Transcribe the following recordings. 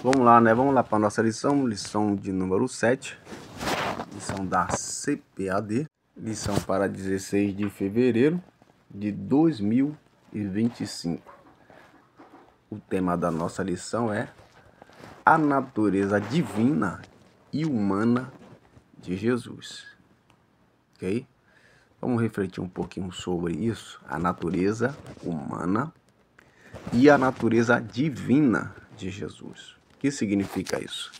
Vamos lá, né? Vamos lá para a nossa lição de número 7, lição da CPAD, lição para 16 de fevereiro de 2025. O tema da nossa lição é a natureza divina e humana de Jesus. Ok? Vamos refletir um pouquinho sobre isso, a natureza humana e a natureza divina de Jesus. O que significa isso?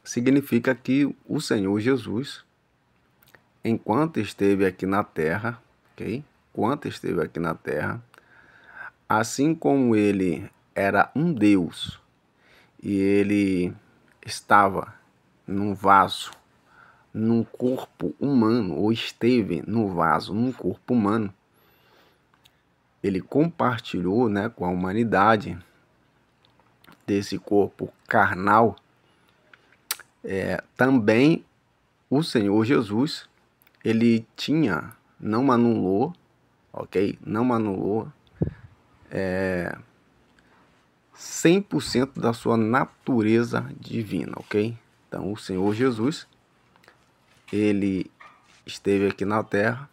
Significa que o Senhor Jesus, enquanto esteve aqui na terra, ok? Enquanto esteve aqui na terra, assim como ele era um Deus e ele estava num vaso, num corpo humano, ou esteve no vaso, num corpo humano, ele compartilhou, né, com a humanidade desse corpo carnal. Também o Senhor Jesus, ele não anulou, ok? Não anulou 100% da sua natureza divina, ok? Então, o Senhor Jesus, ele esteve aqui na terra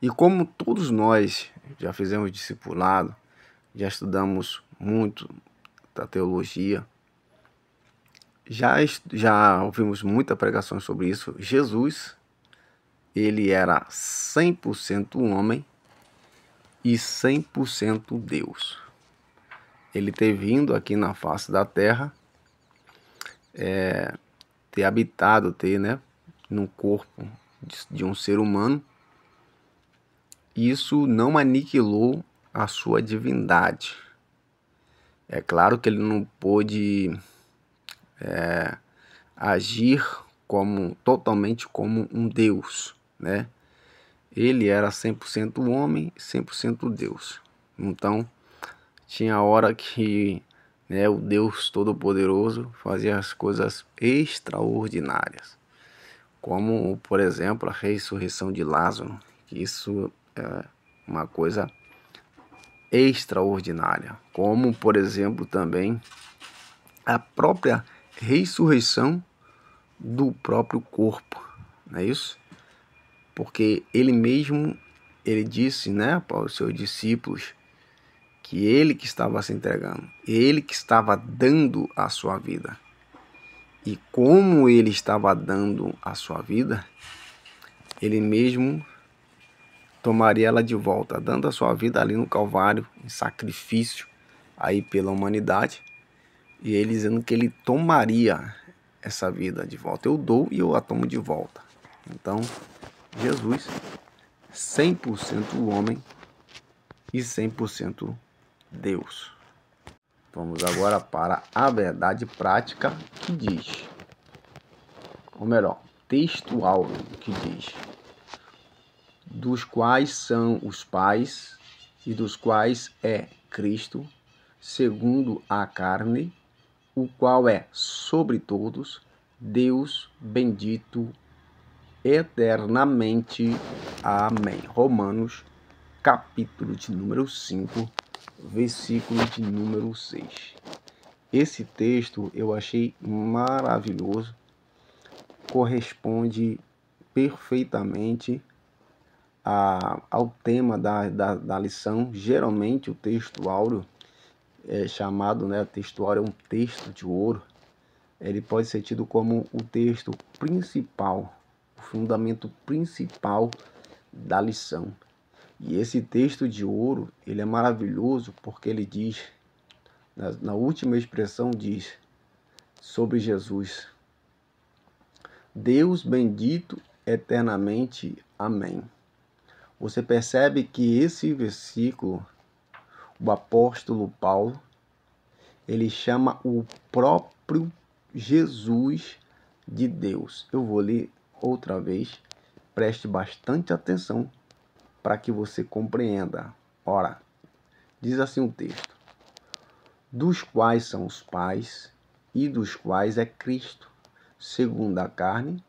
e, como todos nós já fizemos discipulado, já estudamos muito da teologia, já ouvimos muita pregação sobre isso. Jesus, ele era 100% homem e 100% Deus. Ele ter vindo aqui na face da terra, ter habitado, né, no corpo de um ser humano, isso não aniquilou a sua divindade. É claro que ele não pôde agir totalmente como um Deus, né? Ele era 100% homem, 100% Deus. Então, tinha hora que, né, o Deus Todo-Poderoso fazia as coisas extraordinárias, como, por exemplo, a ressurreição de Lázaro, que isso é uma coisa extraordinária, como, por exemplo, também a própria ressurreição do próprio corpo, não é isso? Porque ele mesmo, ele disse, né, para os seus discípulos, que ele que estava se entregando, ele que estava dando a sua vida. E como ele estava dando a sua vida, ele mesmo tomaria ela de volta, dando a sua vida ali no Calvário, em sacrifício aí pela humanidade. E ele dizendo que ele tomaria essa vida de volta. Eu dou e eu a tomo de volta. Então, Jesus, 100% homem e 100% Deus. Vamos agora para a verdade prática que diz, ou melhor, textual que diz, dos quais são os pais e dos quais é Cristo, segundo a carne, o qual é sobre todos, Deus bendito eternamente. Amém. Romanos, capítulo de número 5, versículo de número 6. Esse texto eu achei maravilhoso, corresponde perfeitamente ao tema da lição. Geralmente o texto áureo é chamado, né, texto áureo é um texto de ouro. Ele pode ser tido como o texto principal, o fundamento principal da lição. E esse texto de ouro, ele é maravilhoso porque ele diz, na última expressão diz sobre Jesus, Deus bendito eternamente. Amém. Você percebe que esse versículo, o apóstolo Paulo, ele chama o próprio Jesus de Deus. Eu vou ler outra vez, preste bastante atenção para que você compreenda. Ora, diz assim o texto, dos quais são os pais e dos quais é Cristo, segundo a carne,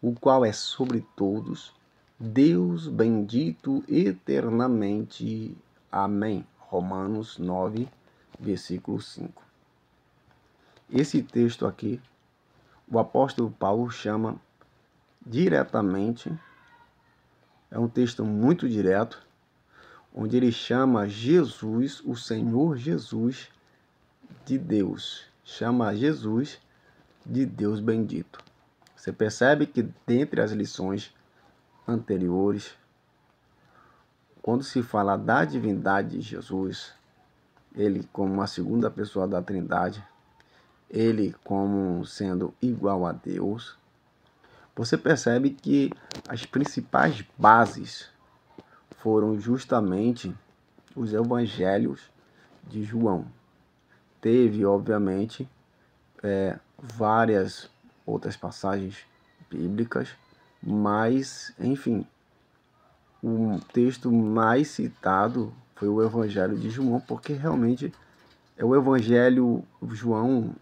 o qual é sobre todos, Deus bendito eternamente. Amém. Romanos 9, versículo 5. esse texto aqui, o apóstolo Paulo chama diretamente, é um texto muito direto, onde ele chama Jesus, o Senhor Jesus, de Deus. Chama Jesus de Deus bendito. Você percebe que dentre as lições anteriores, quando se fala da divindade de Jesus, ele como uma segunda pessoa da Trindade, ele como sendo igual a Deus, você percebe que as principais bases foram justamente os evangelhos de João. Teve, obviamente, várias outras passagens bíblicas, mas, enfim, o texto mais citado foi o Evangelho de João, porque realmente é o Evangelho João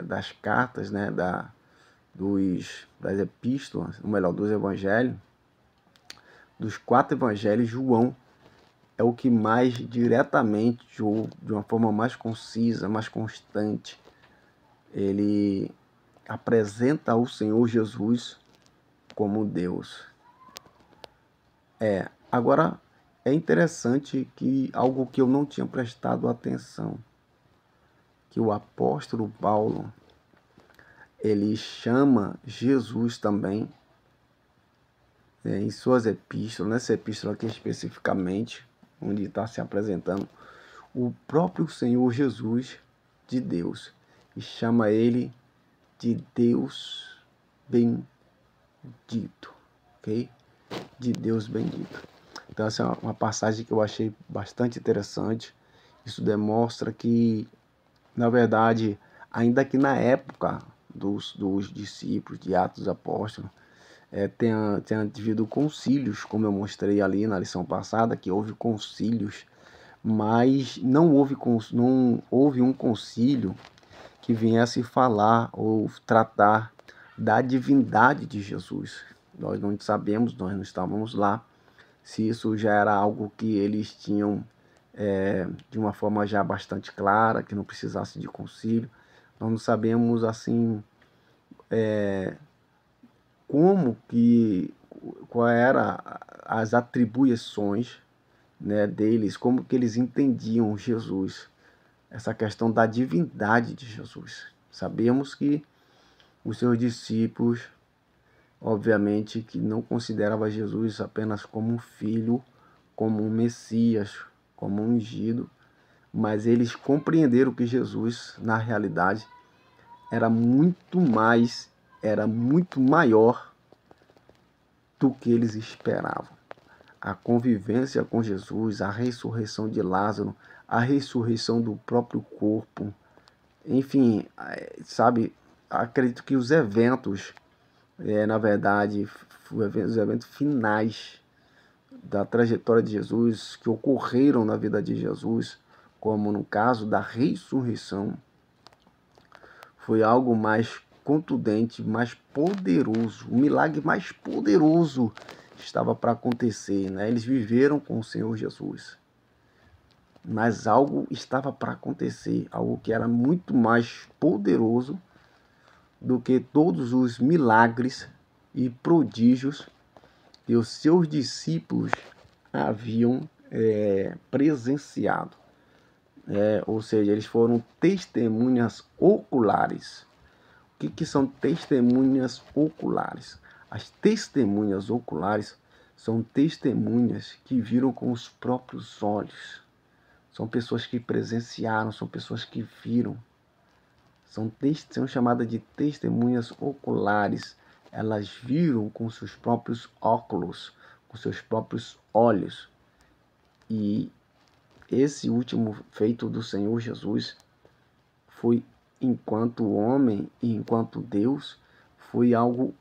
das cartas, né, das epístolas, ou melhor, dos evangelhos, dos 4 evangelhos, João é o que mais diretamente, ou de uma forma mais concisa, mais constante, ele apresenta o Senhor Jesus como Deus. Agora, é interessante que algo que eu não tinha prestado atenção, que o apóstolo Paulo, ele chama Jesus também, em suas epístolas, nessa epístola aqui especificamente, onde está se apresentando o próprio Senhor Jesus de Deus, e chama ele de Deus bendito, ok? De Deus bendito. Então essa é uma passagem que eu achei bastante interessante. Isso demonstra que, na verdade, ainda que na época dos discípulos de Atos dos Apóstolos, tenha havido concílios, como eu mostrei ali na lição passada, que houve concílios, mas não houve um concílio que viesse falar ou tratar da divindade de Jesus. Nós não sabemos, nós não estávamos lá, se isso já era algo que eles tinham de uma forma já bastante clara, que não precisasse de concílio. Nós não sabemos assim qual era as atribuições, né, deles, como que eles entendiam Jesus, essa questão da divindade de Jesus. Sabemos que os seus discípulos, obviamente, que não consideravam Jesus apenas como um filho, como um Messias, como um ungido, mas eles compreenderam que Jesus, na realidade, era muito maior do que eles esperavam. A convivência com Jesus, a ressurreição de Lázaro, a ressurreição do próprio corpo, enfim, sabe, acredito que os eventos, na verdade, os eventos finais da trajetória de Jesus, que ocorreram na vida de Jesus, como no caso da ressurreição, foi algo mais contundente, mais poderoso, o milagre mais poderoso estava para acontecer, né? Eles viveram com o Senhor Jesus, mas algo estava para acontecer, algo que era muito mais poderoso do que todos os milagres e prodígios que os seus discípulos haviam presenciado. Ou seja, eles foram testemunhas oculares. O que são testemunhas oculares? As testemunhas oculares são testemunhas que viram com os próprios olhos. São pessoas que presenciaram, são pessoas que viram. São chamadas de testemunhas oculares. Elas viram com seus próprios óculos, com seus próprios olhos. E esse último feito do Senhor Jesus foi, enquanto homem e enquanto Deus, foi algo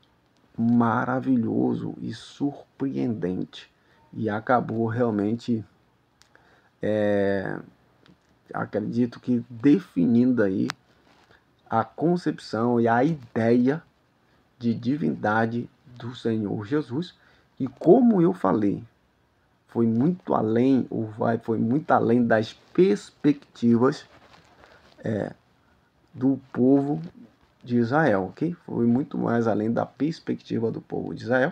maravilhoso e surpreendente. E acabou realmente, acredito que definindo aí a concepção e a ideia de divindade do Senhor Jesus. E como eu falei, foi muito além, foi muito além das perspectivas do povo de Israel, ok? Foi muito mais além da perspectiva do povo de Israel,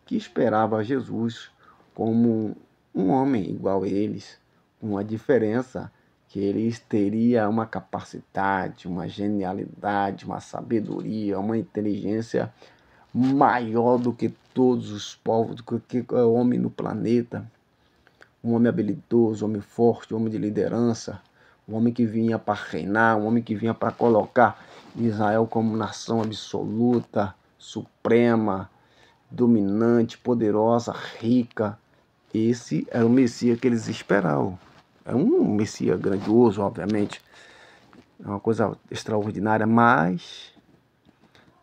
que esperava Jesus como um homem igual a eles, com a diferença que eles teria uma capacidade, uma genialidade, uma sabedoria, uma inteligência maior do que todos os povos, do que qualquer homem no planeta. Um homem habilidoso, um homem forte, um homem de liderança, um homem que vinha para reinar, um homem que vinha para colocar Israel como nação absoluta, suprema, dominante, poderosa, rica. Esse era o Messias que eles esperavam. É um Messias grandioso, obviamente, é uma coisa extraordinária, mas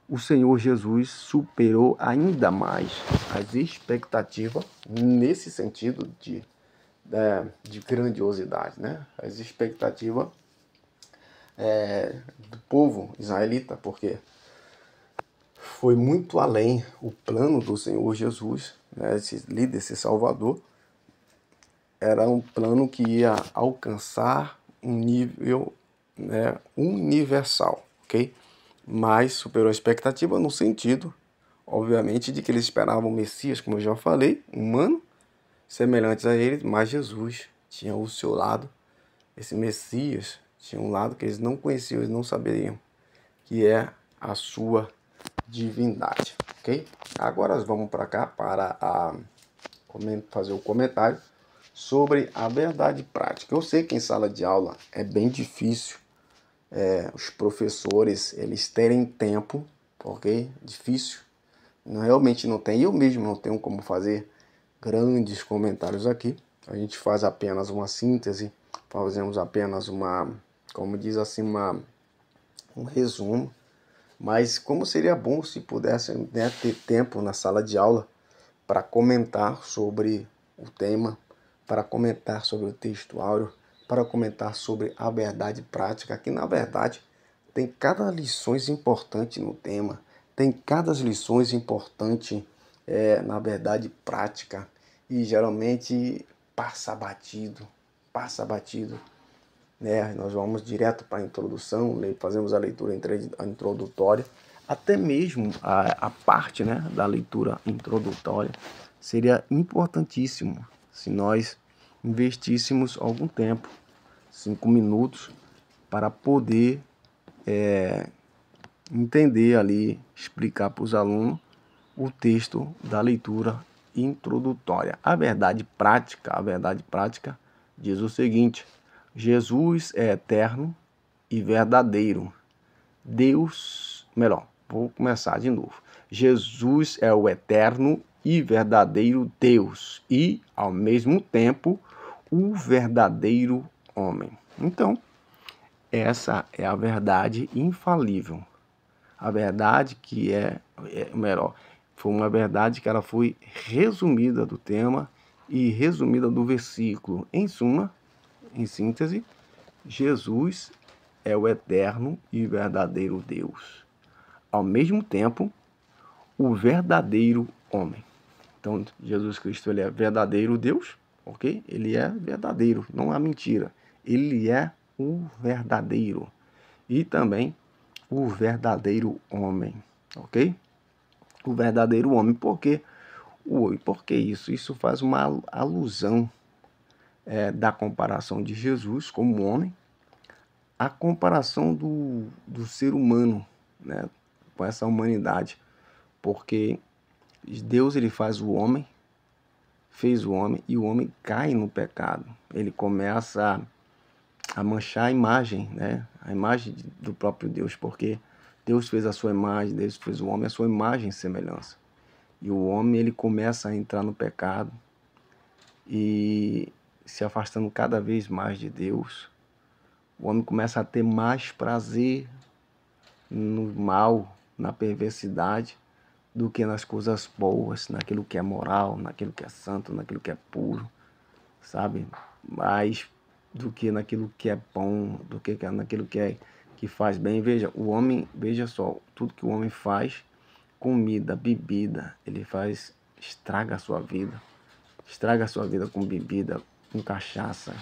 o Senhor Jesus superou ainda mais as expectativas nesse sentido de grandiosidade, né? As expectativas do povo israelita, porque foi muito além o plano do Senhor Jesus, né? Esse líder, esse Salvador, era um plano que ia alcançar um nível, né, universal, ok? Mas superou a expectativa no sentido, obviamente, de que eles esperavam o Messias, como eu já falei, humano, semelhantes a ele, mas Jesus tinha o seu lado. Esse Messias tinha um lado que eles não conheciam, eles não saberiam, que é a sua divindade, ok? Agora vamos para cá para fazer o comentário sobre a verdade prática. Eu sei que em sala de aula é bem difícil os professores eles terem tempo, ok? Difícil, realmente não tem. Eu mesmo não tenho como fazer grandes comentários aqui. A gente faz apenas uma síntese, fazemos apenas uma, como diz assim, um resumo. Mas como seria bom se pudesse, né, ter tempo na sala de aula para comentar sobre o tema, para comentar sobre o texto áureo, para comentar sobre a verdade prática, que na verdade tem cada lições importante no tema, tem cada lições importante na verdade prática, e geralmente passa batido, né? Nós vamos direto para a introdução, fazemos a leitura introdutória, até mesmo a parte, né, da leitura introdutória seria importantíssimo se nós investíssemos algum tempo, 5 minutos, para poder entender ali, explicar para os alunos o texto da leitura introdutória. A verdade prática diz o seguinte: Jesus é eterno e verdadeiro. Vou começar de novo. Jesus é o eterno e verdadeiro Deus e, ao mesmo tempo, o verdadeiro homem. Então, essa é a verdade infalível. A verdade que foi uma verdade que ela foi resumida do tema e resumida do versículo. Em suma, em síntese, Jesus é o eterno e verdadeiro Deus. Ao mesmo tempo, o verdadeiro homem. Então, Jesus Cristo, ele é verdadeiro Deus, ok? Ele é verdadeiro, não há mentira. Ele é o verdadeiro. E também o verdadeiro homem, ok? O verdadeiro homem. Por quê? Por que isso? Isso faz uma alusão da comparação de Jesus como homem, a comparação do ser humano, né, com essa humanidade. Porque Deus ele fez o homem e o homem cai no pecado. Ele começa a manchar a imagem, né? A imagem do próprio Deus, porque Deus fez a sua imagem, Deus fez o homem a sua imagem e semelhança. E o homem ele começa a entrar no pecado e se afastando cada vez mais de Deus. O homem começa a ter mais prazer no mal, na perversidade, do que nas coisas boas, naquilo que é moral, naquilo que é santo, naquilo que é puro, sabe? Mais do que naquilo que é bom, do que naquilo que faz bem. Veja só, tudo que o homem faz, comida, bebida, ele faz, estraga a sua vida com bebida, com cachaça,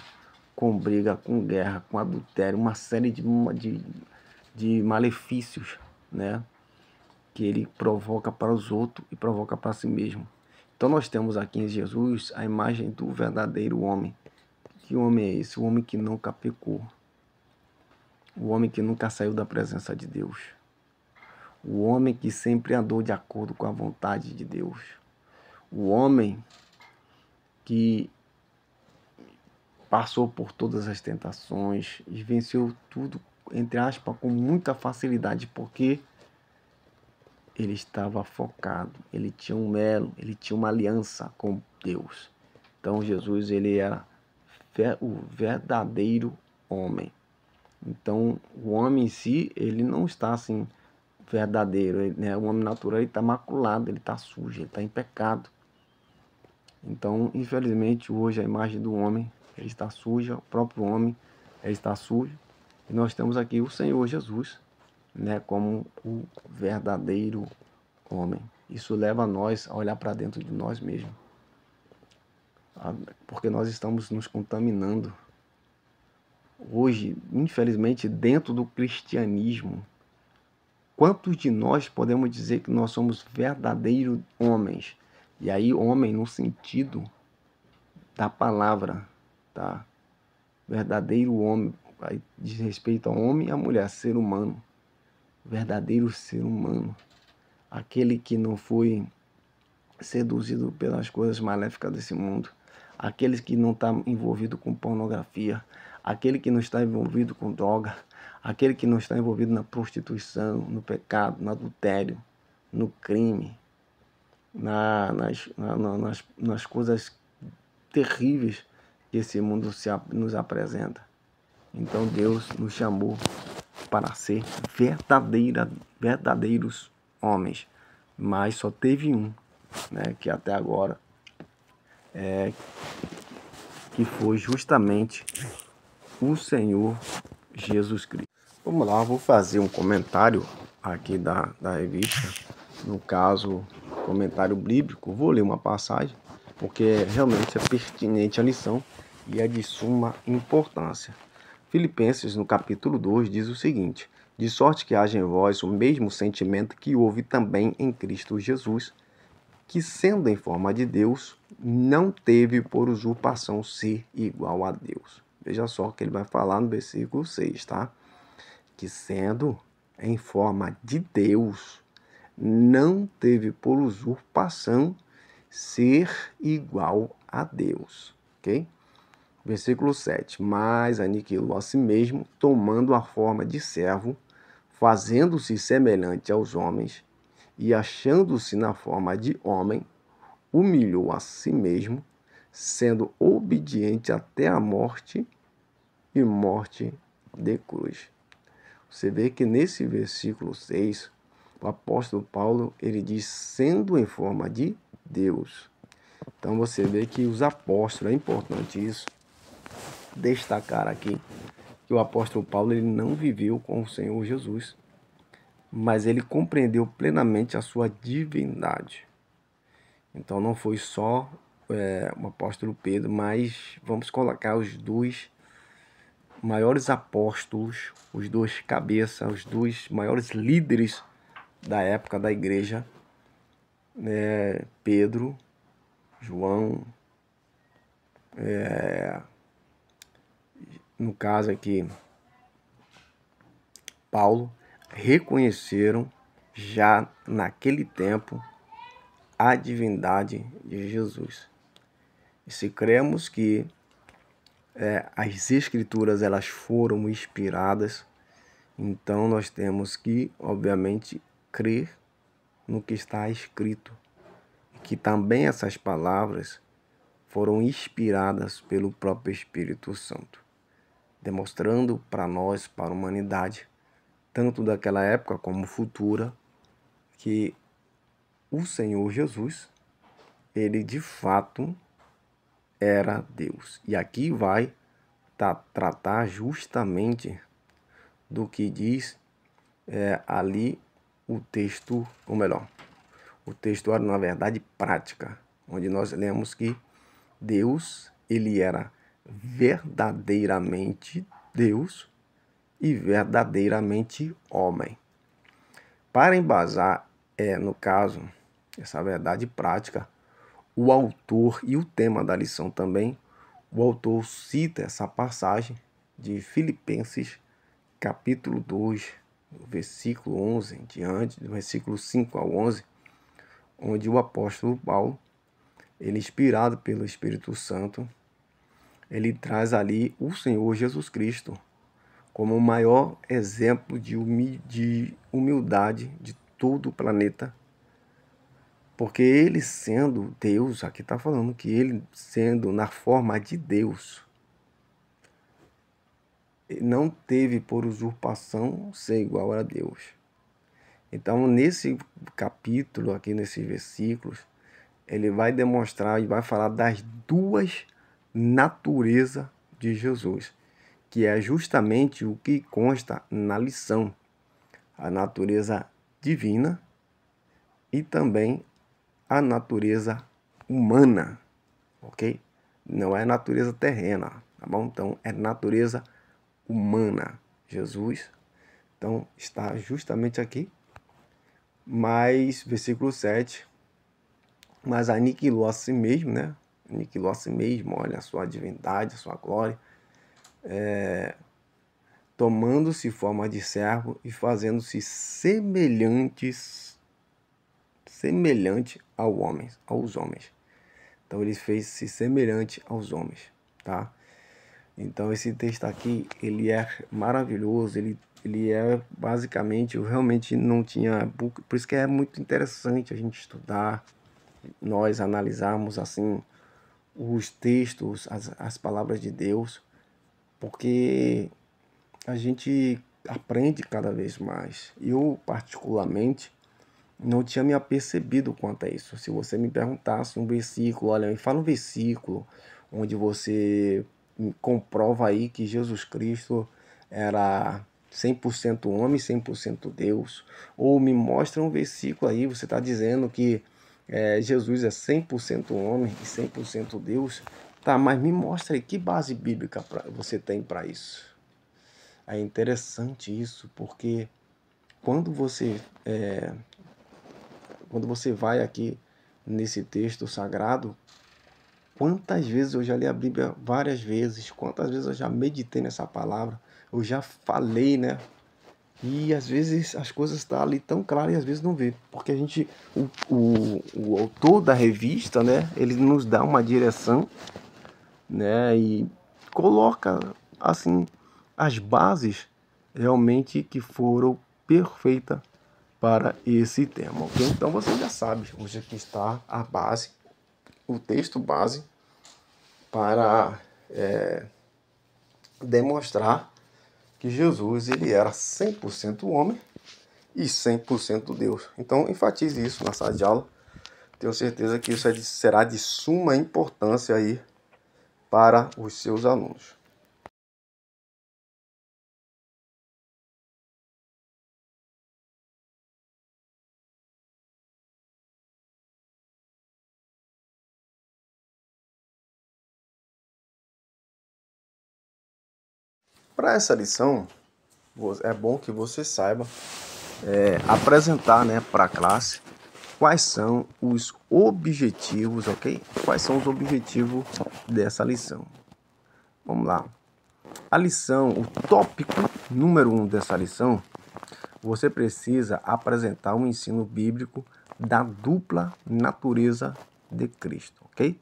com briga, com guerra, com adultério, uma série de malefícios, né, que ele provoca para os outros e provoca para si mesmo. Então nós temos aqui em Jesus a imagem do verdadeiro homem. Que homem é esse? O homem que nunca pecou. O homem que nunca saiu da presença de Deus. O homem que sempre andou de acordo com a vontade de Deus. O homem que passou por todas as tentações e venceu tudo, entre aspas, com muita facilidade, porque ele estava focado, ele tinha um elo, ele tinha uma aliança com Deus. Então Jesus, ele era o verdadeiro homem. Então o homem em si, ele não está assim verdadeiro, né? O homem natural, ele está maculado, ele está sujo, ele está em pecado. Então, infelizmente, hoje a imagem do homem, ele está suja, o próprio homem, ele está sujo. E nós temos aqui o Senhor Jesus, né, como o verdadeiro homem. Isso leva a nós a olhar para dentro de nós mesmos, porque nós estamos nos contaminando. Hoje, infelizmente, dentro do cristianismo, quantos de nós podemos dizer que nós somos verdadeiros homens? E aí, homem no sentido da palavra, tá? Verdadeiro homem, diz respeito ao homem e à mulher, ser humano. Verdadeiro ser humano. Aquele que não foi seduzido pelas coisas maléficas desse mundo. Aquele que não está envolvido com pornografia. Aquele que não está envolvido com droga. Aquele que não está envolvido na prostituição, no pecado, no adultério, no crime, nas coisas terríveis que esse mundo nos apresenta. Então Deus nos chamou para ser verdadeiros homens, mas só teve um, né, que até agora que foi justamente o Senhor Jesus Cristo. Vamos lá, vou fazer um comentário aqui da revista, no caso, comentário bíblico. Vou ler uma passagem, porque realmente é pertinente a lição e é de suma importância. Filipenses, no capítulo 2, diz o seguinte: de sorte que haja em vós o mesmo sentimento que houve também em Cristo Jesus, que, sendo em forma de Deus, não teve por usurpação ser igual a Deus. Veja só o que ele vai falar no versículo 6, tá? Que, sendo em forma de Deus, não teve por usurpação ser igual a Deus, ok? Versículo 7. Mas aniquilou a si mesmo, tomando a forma de servo, fazendo-se semelhante aos homens, e achando-se na forma de homem, humilhou a si mesmo, sendo obediente até a morte e morte de cruz. Você vê que nesse versículo 6, o apóstolo Paulo, ele diz, sendo em forma de Deus. Então você vê que os apóstolos, é importante isso, destacar aqui, que o apóstolo Paulo, ele não viveu com o Senhor Jesus, mas ele compreendeu plenamente a sua divindade. Então não foi só o apóstolo Pedro, mas vamos colocar os dois maiores apóstolos, os dois cabeças, os dois maiores líderes da época da igreja, Pedro, João, no caso aqui, Paulo, reconheceram já naquele tempo a divindade de Jesus. E se cremos que as escrituras elas foram inspiradas, então nós temos que, obviamente, crer no que está escrito, que também essas palavras foram inspiradas pelo próprio Espírito Santo, demonstrando para nós, para a humanidade, tanto daquela época como futura, que o Senhor Jesus, ele de fato era Deus. E aqui vai tratar justamente do que diz ali o texto, ou melhor, o texto era na verdade prática, onde nós lemos que Deus, ele era verdadeiramente Deus e verdadeiramente homem. Para embasar, no caso, essa verdade prática, o autor e o tema da lição também, o autor cita essa passagem de Filipenses, capítulo 2, versículo 11 em diante, do versículo 5 ao 11, onde o apóstolo Paulo, ele inspirado pelo Espírito Santo, ele traz ali o Senhor Jesus Cristo como o maior exemplo de humildade de todo o planeta, porque ele sendo Deus, aqui está falando que ele sendo na forma de Deus, não teve por usurpação ser igual a Deus. Então, nesse capítulo, aqui nesses versículos, ele vai demonstrar e vai falar das duas naturezas de Jesus, que é justamente o que consta na lição, a natureza divina e também a natureza humana, ok? Não é natureza terrena, tá bom? Então, é natureza humana. Jesus, então, está justamente aqui, mas, versículo 7, mas aniquilou a si mesmo, né? Aniquilou a si mesmo, olha, a sua divindade, a sua glória, tomando-se forma de servo e fazendo-se semelhante aos homens. Então ele fez-se semelhante aos homens, tá? Então esse texto aqui, ele é maravilhoso, ele é basicamente, eu realmente não tinha, por isso que é muito interessante a gente estudar, nós analisarmos assim os textos, as palavras de Deus, porque a gente aprende cada vez mais. Eu, particularmente, não tinha me apercebido quanto a isso. Se você me perguntasse um versículo, olha, me fala um versículo onde você comprova aí que Jesus Cristo era 100% homem, 100% Deus, ou me mostra um versículo aí, você está dizendo que Jesus é 100% homem e 100% Deus, tá, mas me mostra aí que base bíblica você tem para isso. É interessante isso, porque quando você vai aqui nesse texto sagrado, quantas vezes eu já li a Bíblia várias vezes, quantas vezes eu já meditei nessa palavra, eu já falei, né? E às vezes as coisas estão ali tão claras e às vezes não vê. Porque a gente, o autor da revista, né? Ele nos dá uma direção, né? E coloca, assim, as bases realmente que foram perfeitas para esse tema, ok? Então você já sabe, hoje aqui está a base, o texto base para demonstrar que Jesus ele era 100% homem e 100% Deus. Então enfatize isso na sala de aula. Tenho certeza que isso será de suma importância aí para os seus alunos. Para essa lição, é bom que você saiba apresentar, né, para a classe quais são os objetivos, ok? Quais são os objetivos dessa lição? Vamos lá. A lição, o tópico número 1 dessa lição, você precisa apresentar um ensino bíblico da dupla natureza de Cristo, ok?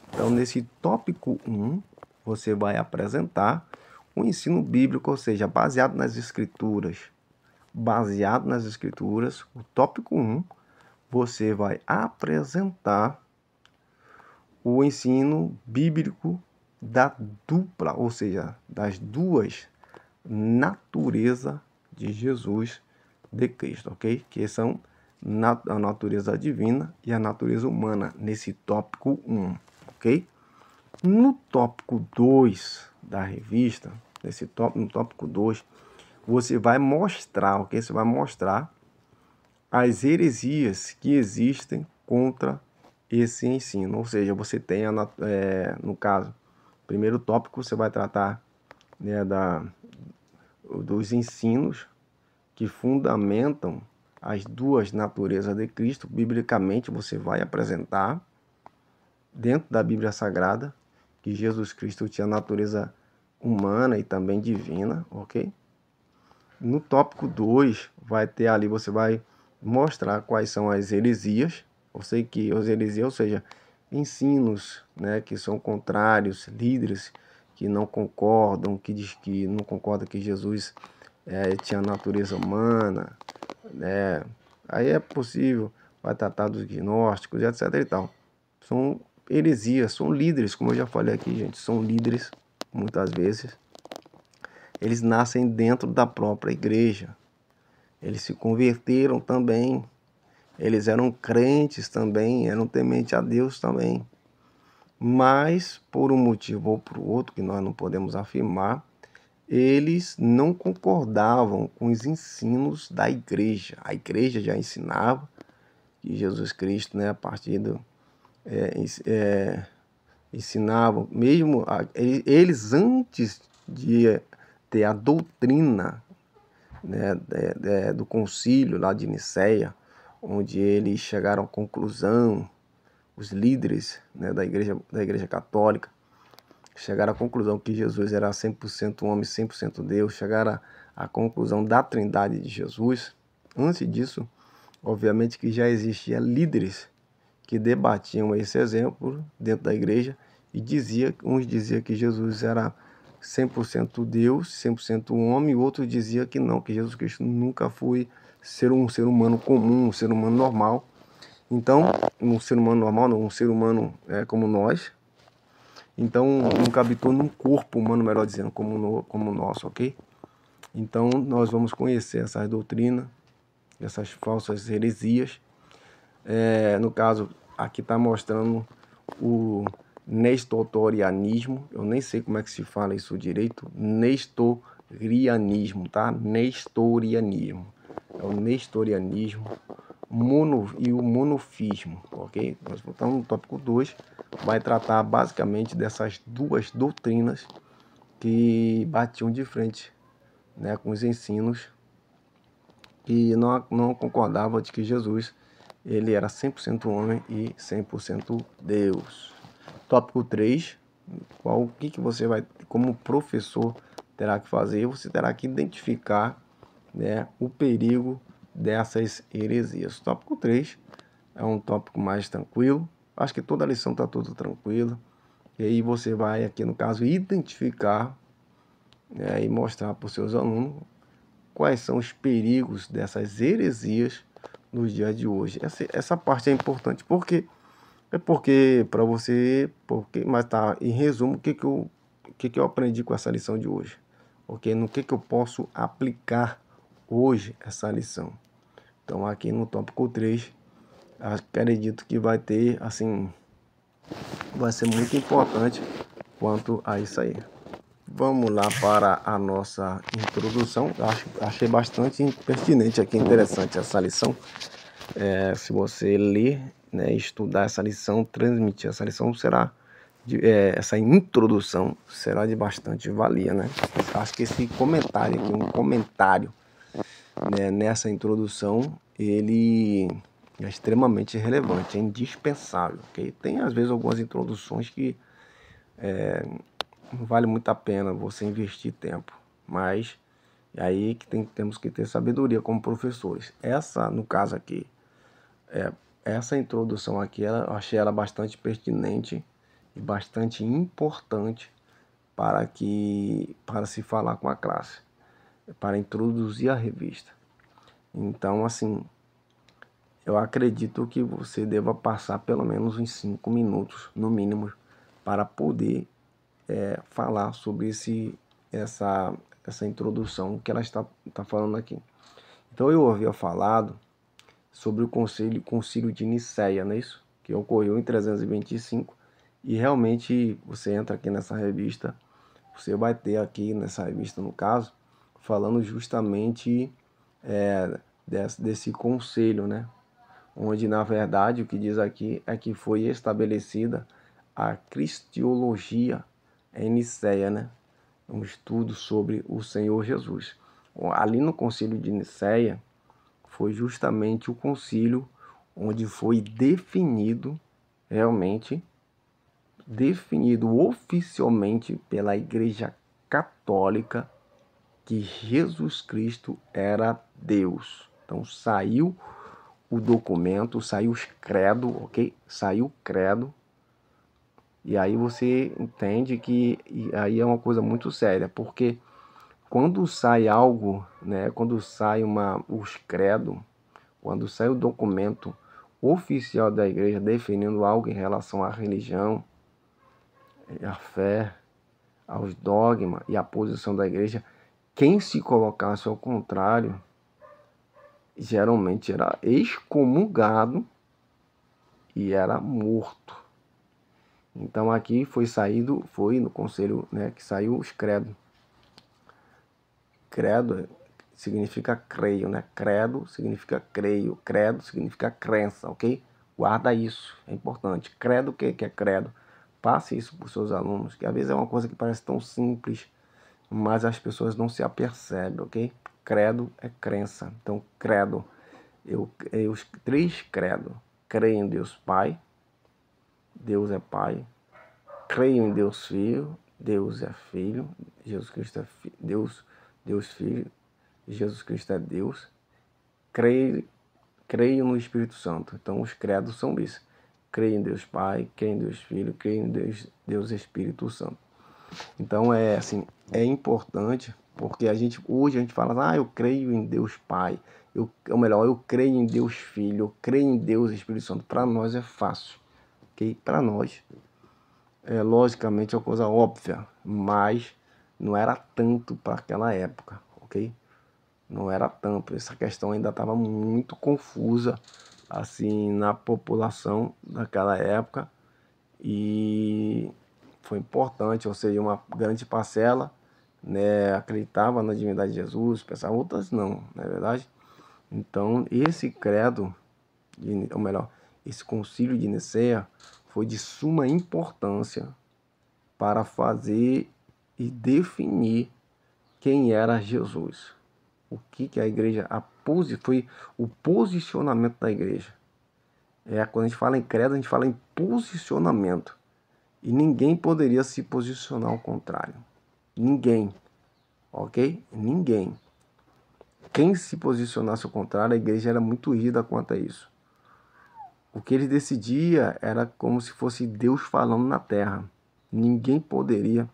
Então, nesse tópico 1, você vai apresentar um ensino bíblico, ou seja, baseado nas Escrituras. Baseado nas Escrituras, o tópico 1, você vai apresentar o ensino bíblico da dupla, ou seja, das duas naturezas de Jesus de Cristo, ok? Que são a natureza divina e a natureza humana, nesse tópico 1, ok? No tópico 2 da revista, no tópico 2, você vai mostrar, ok? Você vai mostrar as heresias que existem contra esse ensino. Ou seja, você tem, no caso, primeiro tópico você vai tratar, né, dos ensinos que fundamentam as duas naturezas de Cristo. Biblicamente você vai apresentar dentro da Bíblia Sagrada que Jesus Cristo tinha natureza humana e também divina, ok? No tópico 2 vai ter ali, você vai mostrar quais são as heresias. Eu sei que as heresias, ou seja, ensinos, né, que são contrários, líderes que não concordam, que diz que não concordam que Jesus tinha natureza humana, né? Aí é possível, vai tratar dos gnósticos, etc e tal. São heresias, são líderes, como eu já falei aqui, gente, são líderes, muitas vezes. Eles nascem dentro da própria igreja. Eles se converteram também. Eles eram crentes também, eram tementes a Deus também. Mas, por um motivo ou por outro, que nós não podemos afirmar, eles não concordavam com os ensinos da igreja. A igreja já ensinava que Jesus Cristo, né, a partir do... ensinavam, mesmo eles antes de ter a doutrina, né, do concílio lá de Nicéia, onde eles chegaram à conclusão, os líderes, né, da igreja católica, chegaram à conclusão que Jesus era 100% homem, 100% Deus, chegaram à conclusão da trindade de Jesus. Antes disso, obviamente que já existiam líderes que debatiam esse exemplo dentro da igreja e uns diziam que Jesus era 100% Deus, 100% homem, e outros diziam que não, que Jesus Cristo nunca foi um ser humano comum, um ser humano normal. Então, um ser humano normal, não, um ser humano como nós. Então, nunca habitou num corpo humano, melhor dizendo, como o nosso, ok? Então, nós vamos conhecer essas doutrinas, essas falsas heresias. No caso, aqui está mostrando o nestorianismo. Eu nem sei como é que se fala isso direito. Nestorianismo, tá? Nestorianismo. É o nestorianismo e o monofismo, ok? Nós voltamos no tópico 2. Vai tratar basicamente dessas duas doutrinas que batiam de frente, né, com os ensinos que não concordavam de que Jesus ele era 100% homem e 100% Deus. Tópico 3, o que você vai, como professor, terá que fazer? Você terá que identificar, né, o perigo dessas heresias. Tópico 3 é um tópico mais tranquilo. Acho que toda a lição está tudo tranquila. E aí você vai aqui, no caso, identificar, né, e mostrar para os seus alunos quais são os perigos dessas heresias nos dias de hoje. Essa parte é importante, porque para você, mas tá, em resumo, o que eu aprendi com essa lição de hoje? Ok? No que eu posso aplicar hoje essa lição? Então, aqui no tópico 3, acredito que vai ter, assim, vai ser muito importante quanto a isso aí. Vamos lá para a nossa introdução. Achei bastante pertinente aqui, interessante essa lição. Se você ler, né, estudar essa lição, transmitir essa lição, essa introdução será de bastante valia, né? Acho que esse comentário aqui, um comentário, né, nessa introdução, ele é extremamente relevante, é indispensável, ok? Tem às vezes algumas introduções que não vale muito a pena você investir tempo, mas é aí que temos que ter sabedoria como professores. Essa, no caso aqui, essa introdução aqui, eu achei ela bastante pertinente e bastante importante para se falar com a classe, para introduzir a revista. Então, assim, eu acredito que você deva passar pelo menos uns 5 minutos, no mínimo, para poder falar sobre essa introdução que ela está falando aqui. Então eu havia falado sobre o concílio de Nicéia, não é isso? Que ocorreu em 325, e realmente você entra aqui nessa revista, você vai ter aqui nessa revista, no caso, falando justamente desse conselho, né? Onde na verdade o que diz aqui é que foi estabelecida a cristologia em Nicéia, né? um estudo sobre o Senhor Jesus. Ali no Concílio de Nicéia, foi justamente o concílio onde foi realmente definido oficialmente pela Igreja Católica, que Jesus Cristo era Deus. Então saiu o documento, saiu os credo, ok? Saiu o credo. E aí você entende que aí é uma coisa muito séria, porque quando sai algo, né? Quando sai os credo, quando sai o documento oficial da igreja definindo algo em relação à religião, à fé, aos dogmas e à posição da igreja, quem se colocasse ao contrário, geralmente era excomungado e era morto. Então aqui foi no conselho, né, que saiu os credo. Credo significa creio, né? Credo significa creio, credo significa crença, ok? Guarda isso, é importante. Credo, o que é credo? Passe isso para os seus alunos, que às vezes é uma coisa que parece tão simples, mas as pessoas não se apercebem, ok? Credo é crença. Então, credo, os três credo. Creio em Deus Pai, Deus é Pai. Creio em Deus Filho, Deus é Filho, Jesus Cristo é Deus, Deus Filho, Jesus Cristo é Deus. Creio no Espírito Santo. Então os credos são isso. Creio em Deus Pai, creio em Deus Filho, creio em Deus Espírito Santo. Então é importante, porque hoje a gente fala, eu creio em Deus Pai, ou melhor, eu creio em Deus Filho, eu creio em Deus Espírito Santo. Para nós é fácil, ok? Para nós logicamente é uma coisa óbvia, mas não era tanto para aquela época, ok? Não era tanto, essa questão ainda estava muito confusa assim na população daquela época, e foi importante, ou seja, uma grande parcela, né, acreditava na divindade de Jesus, pensava, outras não, não é verdade? Então esse credo, ou melhor, esse concílio de Nicéia foi de suma importância para fazer e definir quem era Jesus. O que a igreja foi o posicionamento da igreja. Quando a gente fala em credo, a gente fala em posicionamento. E ninguém poderia se posicionar ao contrário. Ninguém. Ok? Ninguém. Quem se posicionasse ao contrário, a igreja era muito rígida quanto a isso. O que ele decidia era como se fosse Deus falando na terra. Ninguém poderia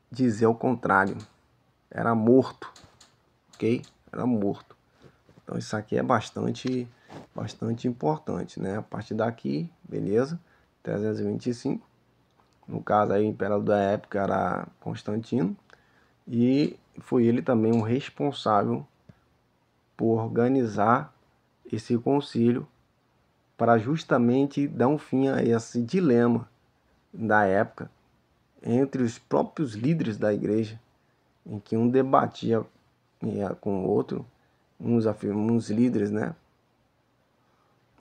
dizer o contrário. Era morto, ok? Era morto. Então isso aqui é bastante importante, né? A partir daqui, beleza? 325. No caso aí, o imperador da época era Constantino. E foi ele também o responsável por organizar esse concílio para justamente dar um fim a esse dilema da época entre os próprios líderes da igreja, em que um debatia com o outro, uns líderes, né,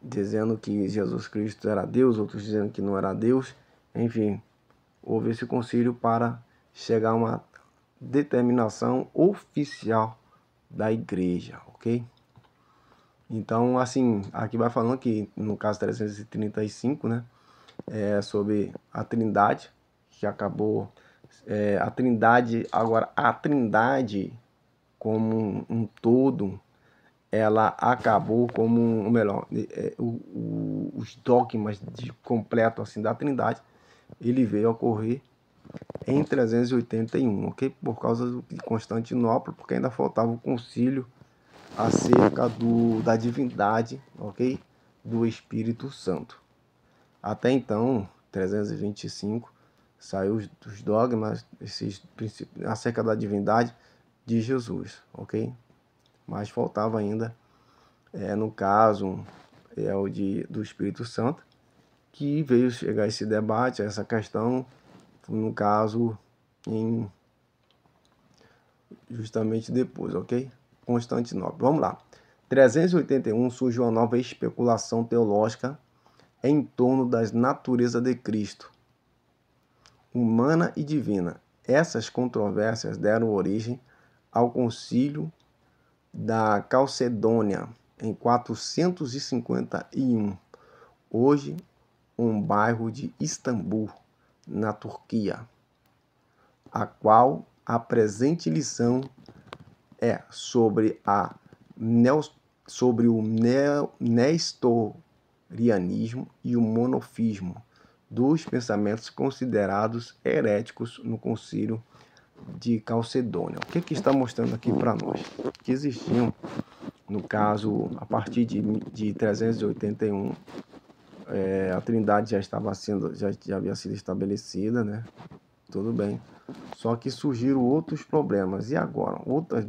dizendo que Jesus Cristo era Deus, outros dizendo que não era Deus. Enfim, houve esse concílio para chegar a uma determinação oficial da igreja, ok? Então, assim, aqui vai falando que, no caso 335, né, sobre a Trindade, que acabou, a Trindade como um todo, ela acabou como, ou melhor, os dogmas de completo assim da Trindade, ele veio a ocorrer em 381, ok? Por causa de Constantinopla, porque ainda faltava o concílio acerca da divindade, ok? Do Espírito Santo. Até então, 325, saiu os dogmas, esses princípios acerca da divindade de Jesus, ok? Mas faltava ainda, no caso, o do Espírito Santo, que veio chegar a esse debate, a essa questão, no caso, justamente depois, ok? Constantinopla. Vamos lá. 381 surge uma nova especulação teológica em torno das naturezas de Cristo, humana e divina. Essas controvérsias deram origem ao Concílio da Calcedônia em 451, hoje um bairro de Istambul, na Turquia, a qual a presente lição é sobre o nestorianismo e o monofismo dos pensamentos considerados heréticos no Concílio de Calcedônia. O que está mostrando aqui para nós? Que existiam, no caso, a partir de 381, a Trindade já havia sido estabelecida, né? Tudo bem. Só que surgiram outros problemas. E agora? Outra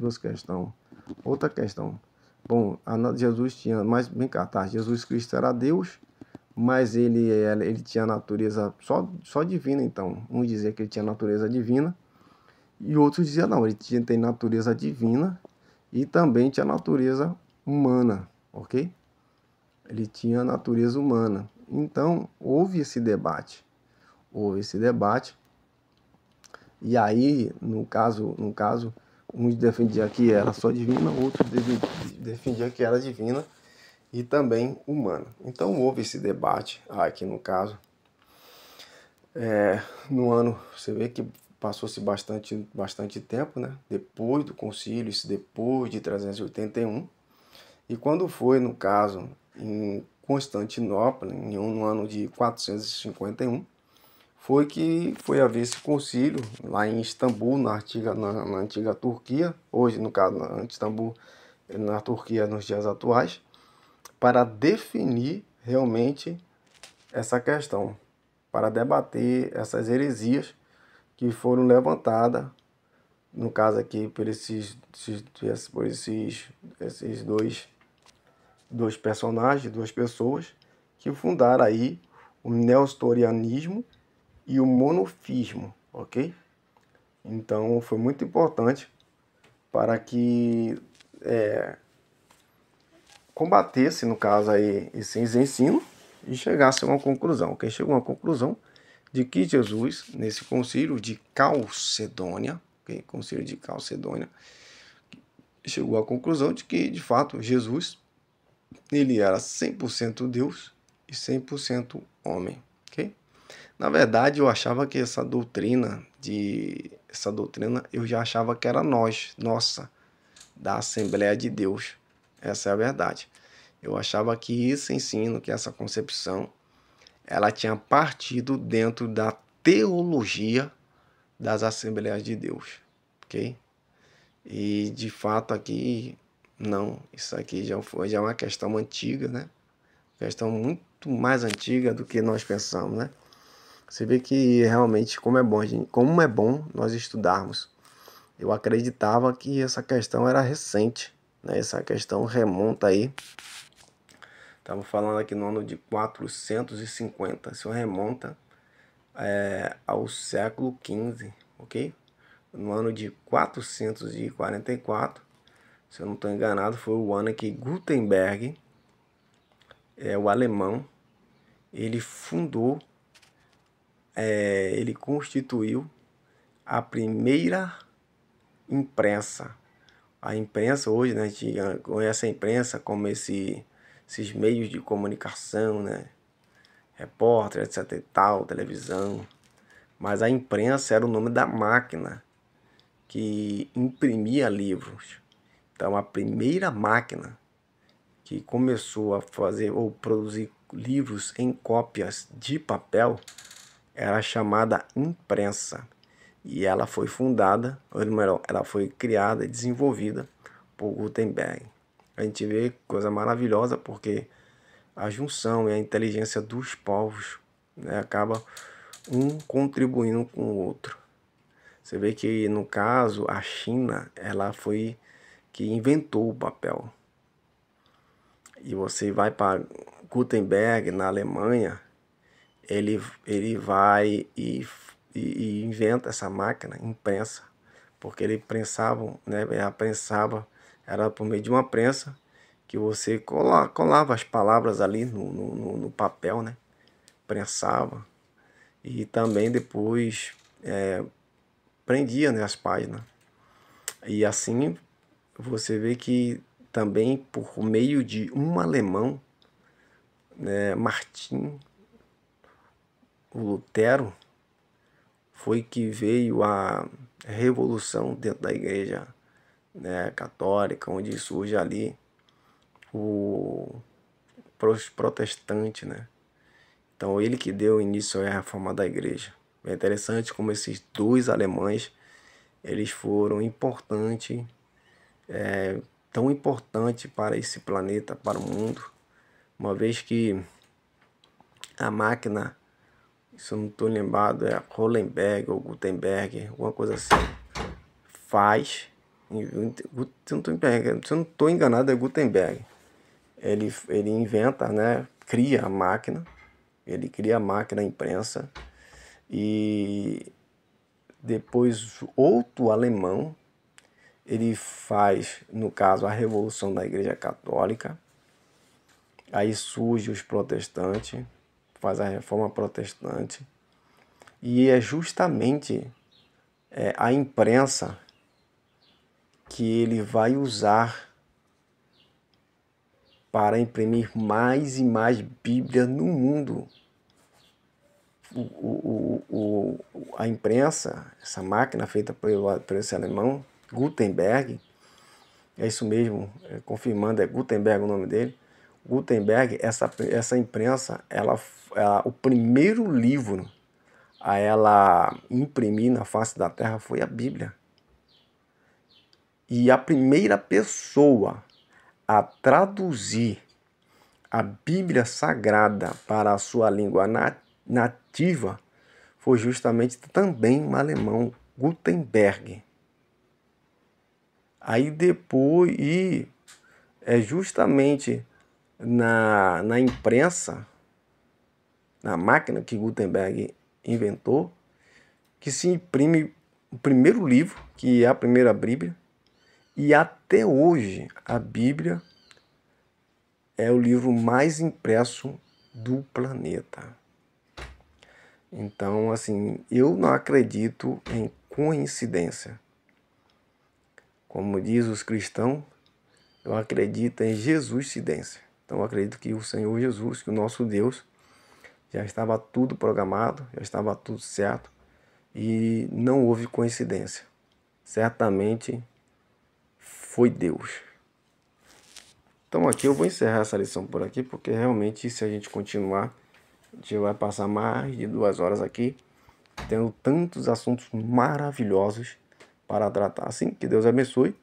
questão. Bom, Jesus tinha, mas bem cá, tá? Jesus Cristo era Deus, mas ele tinha natureza só divina, então. Uns diziam que ele tinha natureza divina, e outros diziam não, ele tem natureza divina e também tinha natureza humana, ok? Ele tinha natureza humana. Então, houve esse debate. E aí, no caso, uns defendiam que era só divina, outros defendiam que era divina e também humana. Então houve esse debate aqui no caso. No ano, você vê que passou-se bastante tempo, né? Depois do concílio, isso depois de 381. E quando foi, no caso, em Constantinopla, no ano de 451, foi haver esse concílio lá em Istambul, na antiga Turquia, hoje, no caso, na Istambul, na Turquia, nos dias atuais, para definir realmente essa questão, para debater essas heresias que foram levantadas, no caso aqui, por esses dois personagens, duas pessoas, que fundaram aí o nestorianismo e o monofismo, ok? Então foi muito importante para que combatesse, no caso aí, esses ensinos e chegasse a uma conclusão. Quem chegou a uma conclusão de que Jesus, nesse concílio de Calcedônia, okay? Concílio de Calcedônia, chegou à conclusão de que, de fato, Jesus, ele era 100% Deus e 100% homem, ok? Na verdade, eu achava que essa doutrina eu já achava que era nossa, da Assembleia de Deus. Essa é a verdade. Eu achava que esse ensino, que essa concepção, ela tinha partido dentro da teologia das Assembleias de Deus, ok? E de fato aqui, não. Isso aqui já é uma questão antiga, né? Questão muito mais antiga do que nós pensamos, né? Você vê que realmente como é bom nós estudarmos. Eu acreditava que essa questão era recente, né? Essa questão remonta aí. Estamos falando aqui no ano de 450. Isso remonta ao século XV, ok? No ano de 444, se eu não estou enganado, foi o ano que Gutenberg, o alemão, ele fundou, ele constituiu a primeira imprensa. A imprensa hoje, né, a gente conhece a imprensa como esses meios de comunicação, né, repórter, etc e tal, televisão. Mas a imprensa era o nome da máquina que imprimia livros. Então a primeira máquina que começou a fazer ou produzir livros em cópias de papel era chamada imprensa. E ela foi fundada, ou melhor, ela foi criada e desenvolvida por Gutenberg. A gente vê coisa maravilhosa porque a junção e a inteligência dos povos, né, acaba um contribuindo com o outro. Você vê que no caso a China, ela foi que inventou o papel. E você vai para Gutenberg na Alemanha, ele vai e inventa essa máquina imprensa, porque ele prensava, né, era por meio de uma prensa que você colava as palavras ali no papel, né, prensava, e também depois prendia, né, as páginas. E assim você vê que também por meio de um alemão, né, Martim Lutero, foi que veio a revolução dentro da igreja, né, católica, onde surge ali o protestante, né? Então ele que deu início à reforma da igreja. É interessante como esses dois alemães, eles foram importantes, tão importante para esse planeta, para o mundo, uma vez que a máquina, se eu não estou lembrado, é Hollenberg ou Gutenberg, alguma coisa assim, faz, se eu não estou enganado, é Gutenberg. Ele inventa, né, cria a máquina, ele cria a máquina a imprensa, e depois outro alemão, ele faz, no caso, a revolução da Igreja Católica. Aí surge os protestantes, faz a reforma protestante, e é justamente a imprensa que ele vai usar para imprimir mais e mais Bíblia no mundo. A imprensa, essa máquina feita por esse alemão, Gutenberg, é isso mesmo, confirmando, é Gutenberg o nome dele. Gutenberg, essa imprensa, o primeiro livro a ela imprimir na face da terra foi a Bíblia. E a primeira pessoa a traduzir a Bíblia Sagrada para a sua língua nativa foi justamente também um alemão, Gutenberg. Aí depois, e é justamente na imprensa, na máquina que Gutenberg inventou, que se imprime o primeiro livro, que é a primeira Bíblia, e até hoje a Bíblia é o livro mais impresso do planeta. Então, assim, eu não acredito em coincidência. Como diz os cristãos, eu acredito em Jesuscidência. Então, eu acredito que o Senhor Jesus, que o nosso Deus, já estava tudo programado, já estava tudo certo e não houve coincidência. Certamente foi Deus. Então aqui eu vou encerrar essa lição por aqui, porque realmente se a gente continuar, a gente vai passar mais de 2 horas aqui, tendo tantos assuntos maravilhosos para tratar. Assim, que Deus abençoe.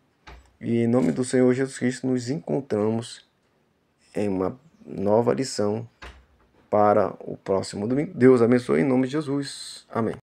E em nome do Senhor Jesus Cristo, nos encontramos em uma nova lição para o próximo domingo. Deus abençoe em nome de Jesus. Amém.